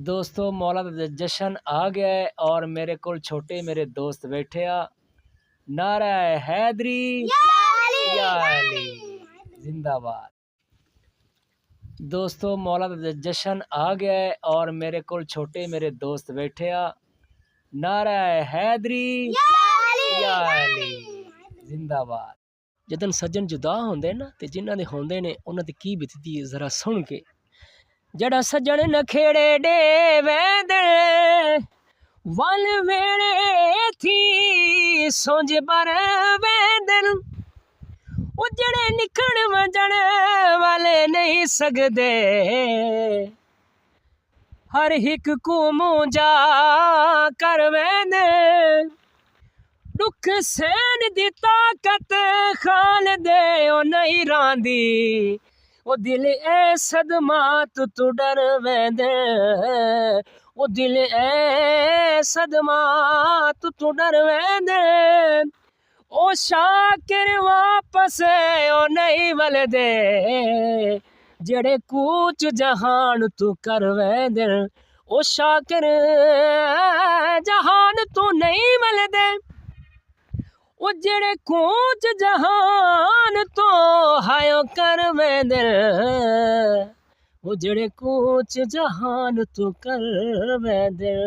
दोस्तों मौला दा जश्न आ गया है और मेरे को छोटे मेरे दोस्त बैठे आ। नारा है हैदरी या अली जिंदाबाद। दोस्तों मौला दा जश्न आ गया है और मेरे को छोटे मेरे दोस्त बैठे आ। नारा है हैदरी या अली जिंदाबाद। जदन सज्जन जुदा होंदे ना ते जिन्हां दे होंदे ने उन्हां ते की बीतदी है जरा सुन के। जड़ा सज्जन नखेड़े डे वेंदे वल वेड़े थी सोंज पर वेंदन ओ जड़े निकल वजण वाले नहीं सकदे हर हिक को मुंजा कर वेंदे दुख सहन दी ताकत खाल दे ओ नहीं रांदी ओ दिल ए सदमा तू डर वेंदे ओ दिल ए सदमा तू डर वेंदे ओ शाकिर वापस ओ नहीं वलदे जेड़े कूच जहान तू कर वेंदे ओ शाकिर जहान तू नहीं वलदे ओ जेड़े कूच जहान तो हायो कर वेंदे ओ जेड़े कूच जहान तू कर वेंदे।